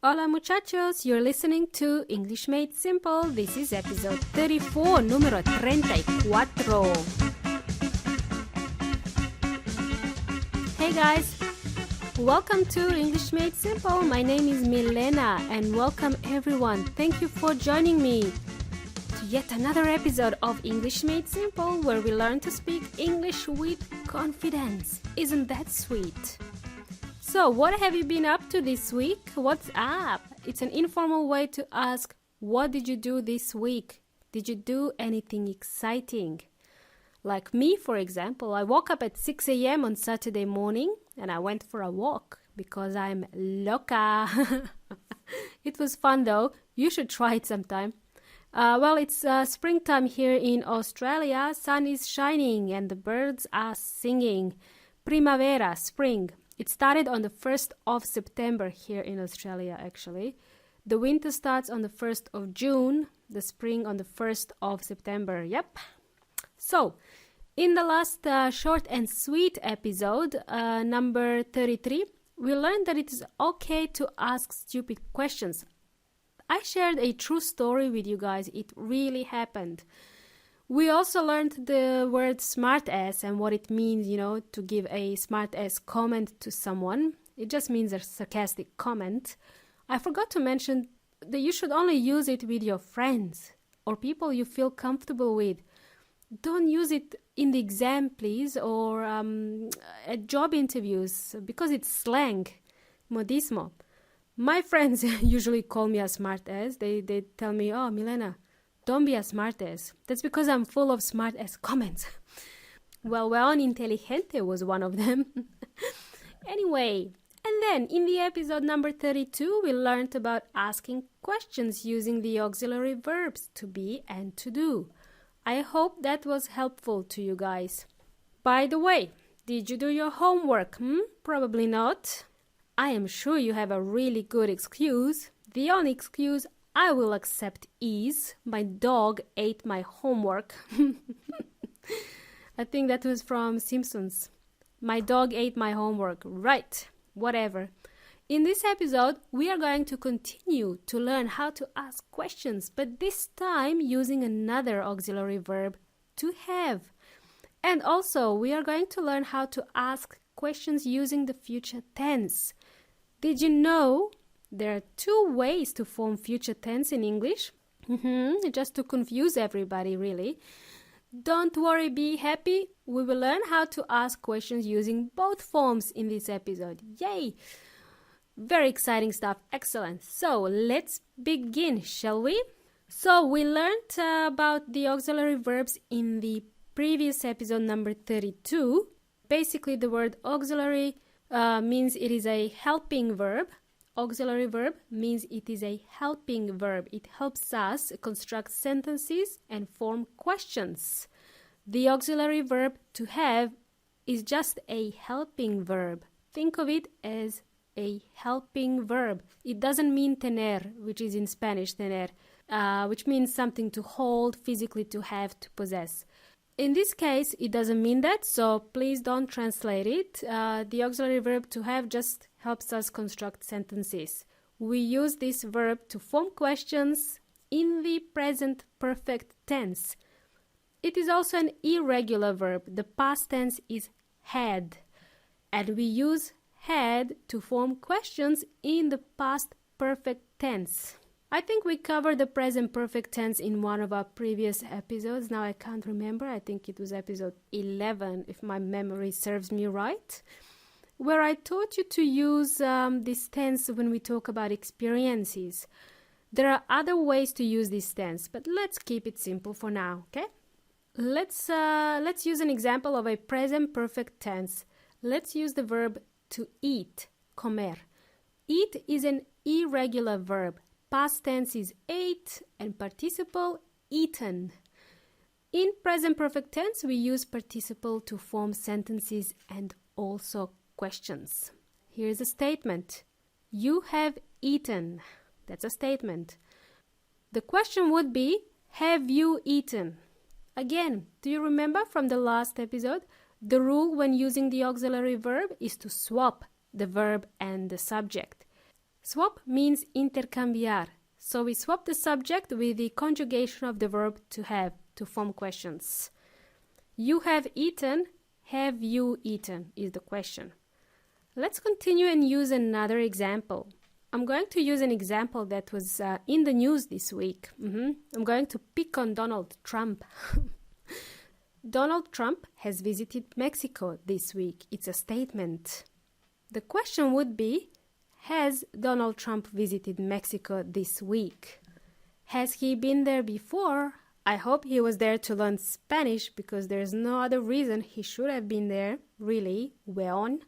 Hola muchachos, you're listening to English Made Simple. This is episode 34, número 34. Hey guys, welcome to English Made Simple. My name is Milena and welcome everyone. Thank you for joining me to yet another episode of English Made Simple where we learn to speak English with confidence. Isn't that sweet? So, what have you been up to this week? What's up? It's an informal way to ask, what did you do this week? Did you do anything exciting? Like me, for example, I woke up at 6 a.m. on Saturday morning and I went for a walk because I'm loca. It was fun though. You should try it sometime. It's springtime here in Australia. Sun is shining and the birds are singing. Primavera, spring. It started on the 1st of September here in Australia, actually. The winter starts on the 1st of June, the spring on the 1st of September. Yep. So, in the last short and sweet episode, number 33, we learned that it is okay to ask stupid questions. I shared a true story with you guys. It really happened. We also learned the word smartass and what it means, to give a smartass comment to someone. It just means a sarcastic comment. I forgot to mention that you should only use it with your friends or people you feel comfortable with. Don't use it in the exam, please, or at job interviews because it's slang, modismo. My friends usually call me a smartass. They tell me, oh, Milena, don't be a smartass. That's because I'm full of smartass comments. Well, weón inteligente was one of them. Anyway, and then in the episode number 32, we learned about asking questions using the auxiliary verbs to be and to do. I hope that was helpful to you guys. By the way, did you do your homework? Probably not. I am sure you have a really good excuse. The only excuse I will accept is my dog ate my homework. I think that was from Simpsons. My dog ate my homework. Right, whatever. In this episode, we are going to continue to learn how to ask questions, but this time using another auxiliary verb, to have. And also, we are going to learn how to ask questions using the future tense. Did you know there are two ways to form future tense in English? Just to confuse everybody, really. Don't worry, be happy. We will learn how to ask questions using both forms in this episode. Yay! Very exciting stuff. Excellent. So, let's begin, shall we? So, we learned about the auxiliary verbs in the previous episode number 32. Basically, the word auxiliary means it is a helping verb. Auxiliary verb means it is a helping verb. It helps us construct sentences and form questions. The auxiliary verb to have is just a helping verb. Think of it as a helping verb. It doesn't mean tener, which is in Spanish tener, which means something to hold, physically to have, to possess. In this case, it doesn't mean that, so please don't translate it. The auxiliary verb to have just helps us construct sentences. We use this verb to form questions in the present perfect tense. It is also an irregular verb. The past tense is had. And we use had to form questions in the past perfect tense. I think we covered the present perfect tense in one of our previous episodes. Now I can't remember. I think it was episode 11, if my memory serves me right, where I taught you to use this tense when we talk about experiences. There are other ways to use this tense, but let's keep it simple for now, okay? Let's use an example of a present perfect tense. Let's use the verb to eat, comer. Eat is an irregular verb. Past tense is ate and participle eaten. In present perfect tense, we use participle to form sentences and also questions. Here's a statement. You have eaten. That's a statement. The question would be, have you eaten? Again, do you remember from the last episode? The rule when using the auxiliary verb is to swap the verb and the subject. Swap means intercambiar. So we swap the subject with the conjugation of the verb to have to form questions. You have eaten. Have you eaten is the question. Let's continue and use another example. I'm going to use an example that was in the news this week. I'm going to pick on Donald Trump. Donald Trump has visited Mexico this week. It's a statement. The question would be, has Donald Trump visited Mexico this week? Has he been there before? I hope he was there to learn Spanish because there's no other reason he should have been there, really. Weon.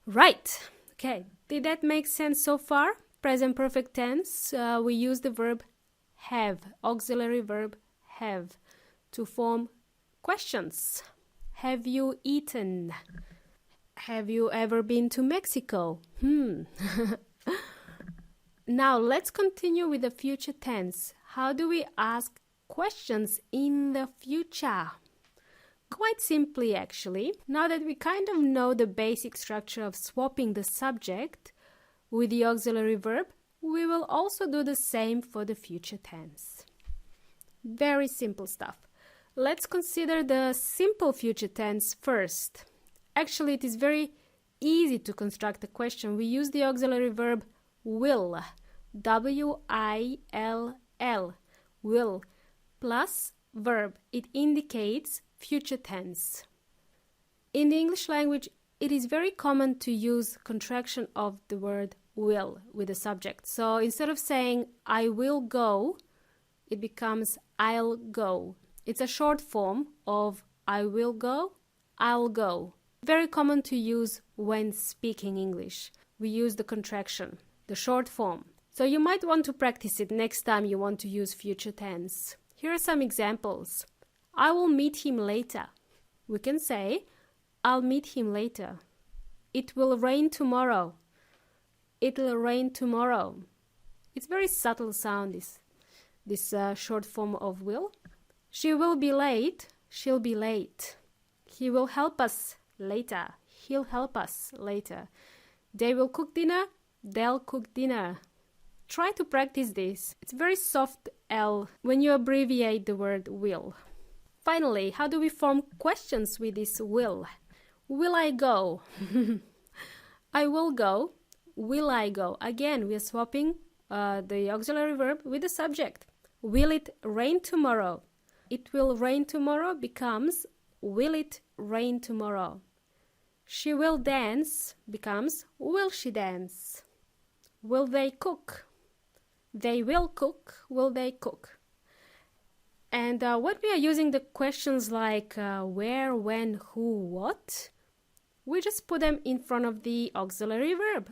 Right. Okay. Did that make sense so far? Present perfect tense. We use the verb have, auxiliary verb have, to form questions. Have you eaten? Have you ever been to Mexico? Now let's continue with the future tense. How do we ask questions in the future? Quite simply, actually. Now that we kind of know the basic structure of swapping the subject with the auxiliary verb, we will also do the same for the future tense. Very simple stuff. Let's consider the simple future tense first. Actually, it is very easy to construct a question. We use the auxiliary verb will, W-I-L-L, will, plus verb. It indicates future tense. In the English language, it is very common to use contraction of the word will with the subject. So instead of saying I will go, it becomes I'll go. It's a short form of I will go, I'll go. Very common to use when speaking English. We use the contraction, the short form. So you might want to practice it next time you want to use future tense. Here are some examples. I will meet him later. We can say, I'll meet him later. It will rain tomorrow. It'll rain tomorrow. It's very subtle sound, this short form of will. She will be late. She'll be late. He will help us later. He'll help us later. They will cook dinner. They'll cook dinner. Try to practice this. It's very soft L when you abbreviate the word will. Finally, how do we form questions with this will? Will I go? I will go. Will I go? Again, we are swapping the auxiliary verb with the subject. Will it rain tomorrow? It will rain tomorrow becomes will it rain tomorrow? She will dance becomes will she dance? Will they cook? They will cook. Will they cook? And what we are using the questions like where, when, who, what, we just put them in front of the auxiliary verb.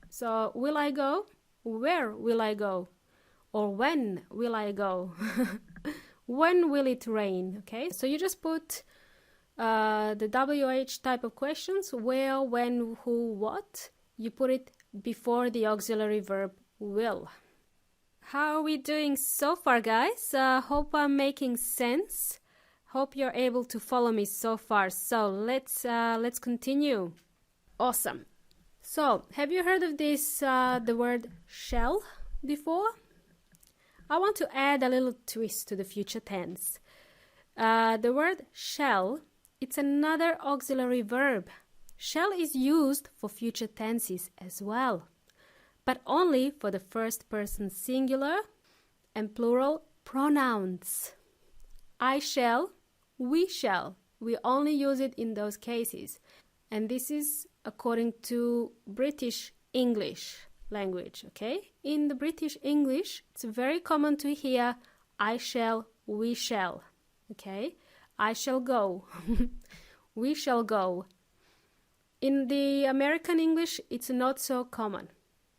So, will I go? Where will I go? Or when will I go? When will it rain? Okay, so you just put the WH type of questions, where, when, who, what. You put it before the auxiliary verb will. How are we doing so far, guys? Hope I'm making sense. Hope you're able to follow me so far. So let's continue. Awesome. So, have you heard of this, the word shall before? I want to add a little twist to the future tense. The word shall, it's another auxiliary verb. Shall is used for future tenses as well, but only for the first person singular and plural pronouns. I shall, we shall. We only use it in those cases. And this is according to British English language, okay? In the British English, it's very common to hear I shall, we shall, okay? I shall go, we shall go. In the American English, it's not so common.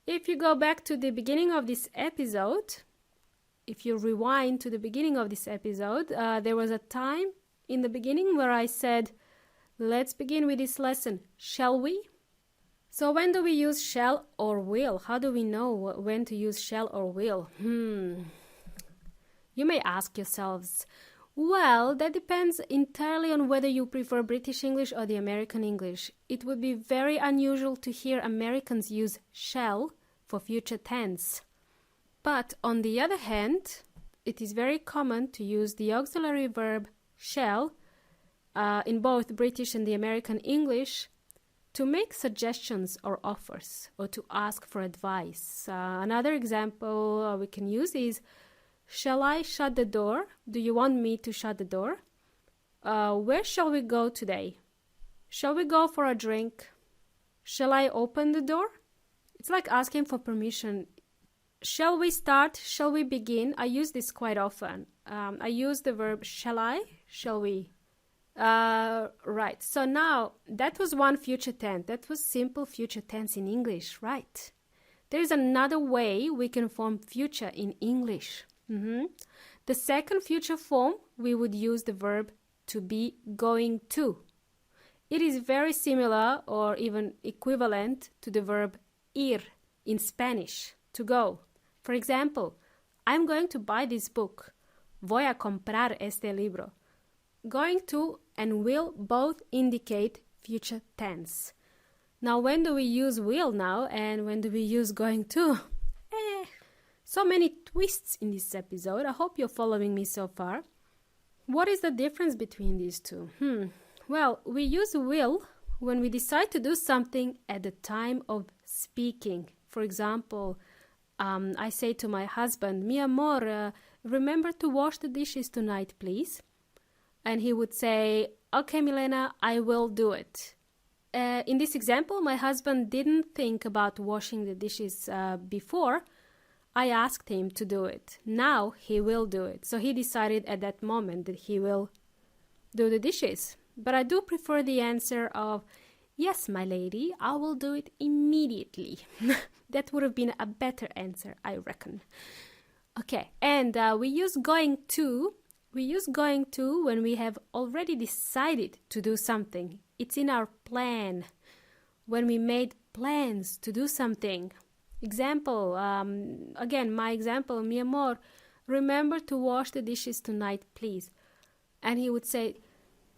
If you go back to the beginning of this episode, if you rewind to the beginning of this episode, there was a time in the beginning where I said, let's begin with this lesson, shall we? So when do we use shall or will? How do we know when to use shall or will? You may ask yourselves, well, that depends entirely on whether you prefer British English or the American English. It would be very unusual to hear Americans use shall for future tense. But on the other hand, it is very common to use the auxiliary verb shall in both British and the American English to make suggestions or offers, or to ask for advice. Another example we can use is, shall I shut the door? Do you want me to shut the door? Where shall we go today? Shall we go for a drink? Shall I open the door? It's like asking for permission. Shall we start? Shall we begin? I use this quite often. I use the verb shall I? Shall we? Right. So now that was one future tense. That was simple future tense in English, right? There is another way we can form future in English. The second future form, we would use the verb to be going to. It is very similar or even equivalent to the verb ir in Spanish, to go. For example, I'm going to buy this book. Voy a comprar este libro. Going to and will both indicate future tense. Now, when do we use will now and when do we use going to? So many twists in this episode. I hope you're following me so far. What is the difference between these two? Well, we use will when we decide to do something at the time of speaking. For example, I say to my husband, mi amor, remember to wash the dishes tonight, please. And he would say, okay, Milena, I will do it. In this example, my husband didn't think about washing the dishes before. I asked him to do it. Now he will do it. So he decided at that moment that he will do the dishes. But I do prefer the answer of, yes, my lady, I will do it immediately. That would have been a better answer, I reckon. Okay, and we use going to. We use going to when we have already decided to do something. It's in our plan. When we made plans to do something. Example, again, my example, mi amor, remember to wash the dishes tonight, please. And he would say,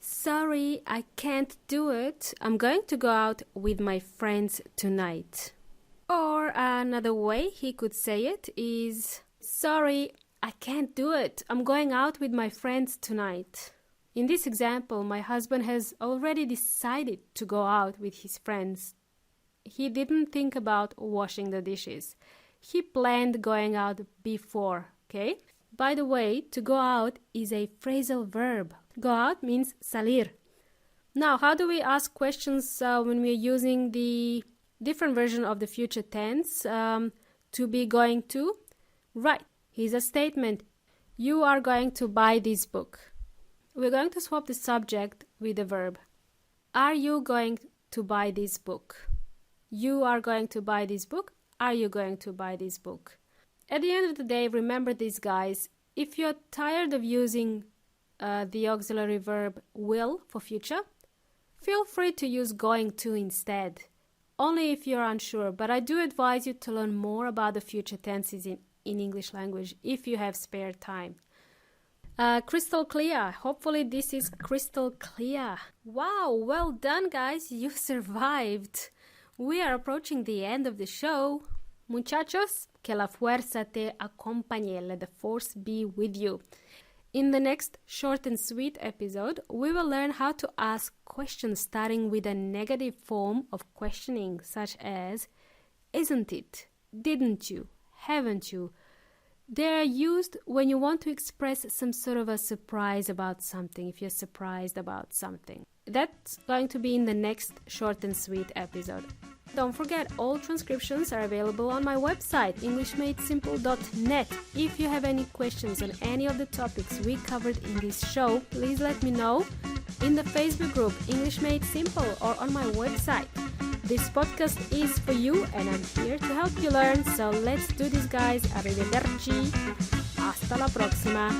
sorry, I can't do it. I'm going to go out with my friends tonight. Or another way he could say it is, sorry, I can't do it. I'm going out with my friends tonight. In this example, my husband has already decided to go out with his friends. He didn't think about washing the dishes. He planned going out before, okay? By the way, to go out is a phrasal verb. Go out means salir. Now, how do we ask questions when we're using the different version of the future tense? To be going to? Right. Here's a statement. You are going to buy this book. We're going to swap the subject with the verb. Are you going to buy this book? You are going to buy this book. Are you going to buy this book? At the end of the day, remember this, guys. If you're tired of using the auxiliary verb will for future, feel free to use going to instead. Only if you're unsure, but I do advise you to learn more about the future tenses in English language if you have spare time. Crystal clear. Hopefully this is crystal clear. Wow, well done, guys. You survived. We are approaching the end of the show. Muchachos, que la fuerza te acompañe. Let the force be with you. In the next short and sweet episode, we will learn how to ask questions starting with a negative form of questioning, such as, isn't it? Didn't you? Haven't you? They are used when you want to express some sort of a surprise about something, if you're surprised about something. That's going to be in the next short and sweet episode. Don't forget, all transcriptions are available on my website, englishmadesimple.net. If you have any questions on any of the topics we covered in this show, please let me know in the Facebook group English Made Simple or on my website. This podcast is for you and I'm here to help you learn. So let's do this, guys. Arrivederci. Hasta la próxima.